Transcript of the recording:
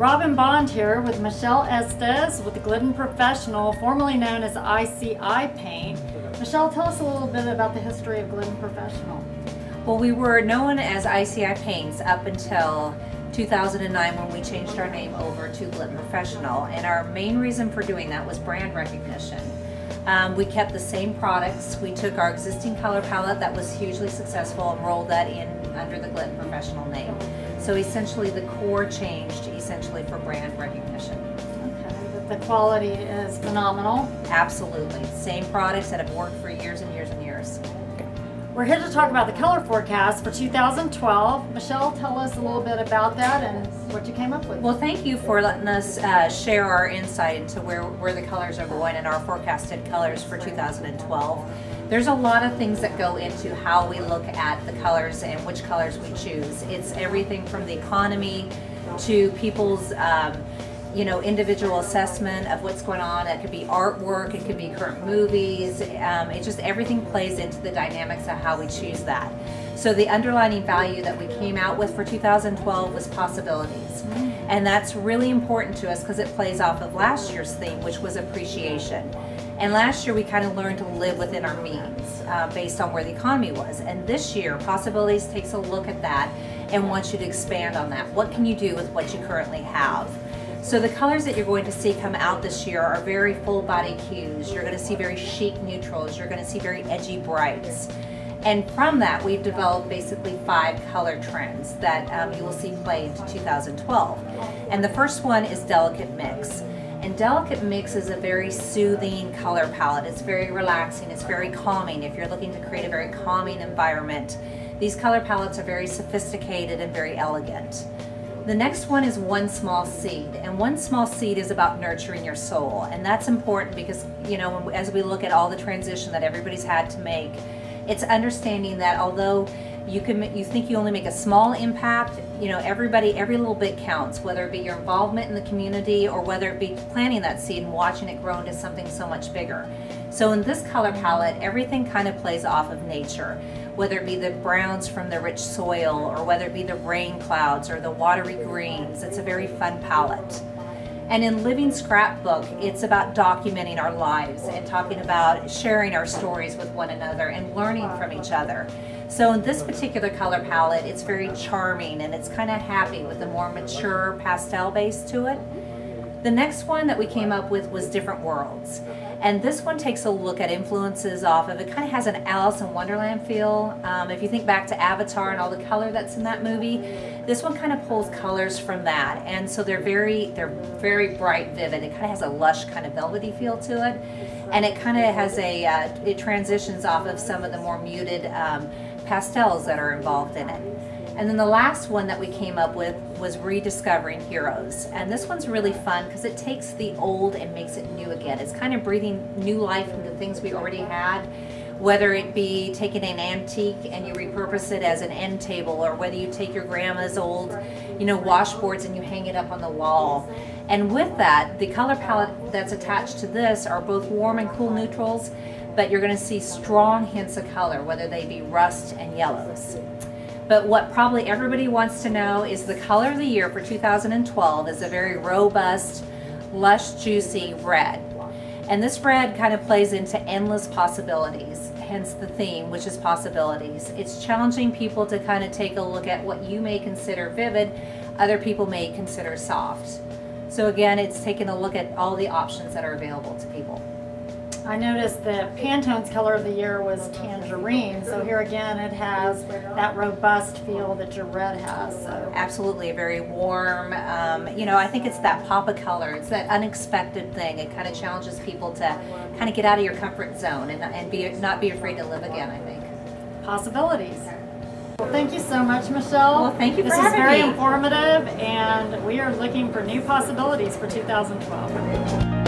Robin Bond here with Michelle Estes with the Glidden Professional, formerly known as ICI Paint. Michelle, tell us a little bit about the history of Glidden Professional. Well, we were known as ICI Paints up until 2009 when we changed our name over to Glidden Professional, and our main reason for doing that was brand recognition. We kept the same products. We took our existing color palette that was hugely successful and rolled that in under the Glidden Professional name. So essentially the core changed essentially for brand recognition. Okay, but the quality is phenomenal. Absolutely. Same products that have worked for years and years and years. We're here to talk about the color forecast for 2012. Michelle, tell us a little bit about that and what you came up with. Well, thank you for letting us share our insight into where the colors are going and our forecasted colors for 2012. There's a lot of things that go into how we look at the colors and which colors we choose. It's everything from the economy to people's individual assessment of what's going on. It could be artwork, it could be current movies. It just everything plays into the dynamics of how we choose that. So the underlining value that we came out with for 2012 was possibilities. And that's really important to us because it plays off of last year's theme, which was appreciation. And last year we kind of learned to live within our means based on where the economy was. And this year, Possibilities takes a look at that and wants you to expand on that. What can you do with what you currently have? So the colors that you're going to see come out this year are very full body hues. You're going to see very chic neutrals. You're going to see very edgy brights. And from that, we've developed basically 5 color trends that you will see play into 2012. And the first one is Delicate Mix. And Delicate Mix is a very soothing color palette. It's very relaxing, it's very calming. If you're looking to create a very calming environment, these color palettes are very sophisticated and very elegant. The next one is One Small Seed, and One Small Seed is about nurturing your soul, and that's important because, as we look at all the transition that everybody's had to make, it's understanding that although you think you only make a small impact, every little bit counts, whether it be your involvement in the community or whether it be planting that seed and watching it grow into something so much bigger. So in this color palette, everything kind of plays off of nature, whether it be the browns from the rich soil or whether it be the rain clouds or the watery greens. It's a very fun palette. And in Living Scrapbook, it's about documenting our lives and talking about sharing our stories with one another and learning from each other. So in this particular color palette, it's very charming and it's kind of happy with a more mature pastel base to it. The next one that we came up with was Different Worlds. And this one takes a look at influences off of, it kind of has an Alice in Wonderland feel. If you think back to Avatar and all the color that's in that movie, this one kind of pulls colors from that. And so they're very bright, vivid. It kind of has a lush kind of velvety feel to it. And it kind of has it transitions off of some of the more muted pastels that are involved in it. And then the last one that we came up with was Rediscovering Heroes. And this one's really fun because it takes the old and makes it new again. It's kind of breathing new life into things we already had, whether it be taking an antique and you repurpose it as an end table, or whether you take your grandma's old, washboards and you hang it up on the wall. And with that, the color palette that's attached to this are both warm and cool neutrals, but you're going to see strong hints of color, whether they be rust and yellows. But what probably everybody wants to know is the color of the year for 2012 is a very robust, lush, juicy red. And this red kind of plays into endless possibilities, hence the theme, which is possibilities. It's challenging people to kind of take a look at what you may consider vivid, other people may consider soft. So again, it's taking a look at all the options that are available to people. I noticed the Pantone's color of the year was Tangerine, so here again it has that robust feel that your red has. So. Absolutely, very warm. I think it's that pop of color. It's that unexpected thing. It kind of challenges people to kind of get out of your comfort zone and not be afraid to live again, I think. Possibilities. Well, thank you so much, Michelle. Well, thank you for having me. This is very informative, and we are looking for new possibilities for 2012.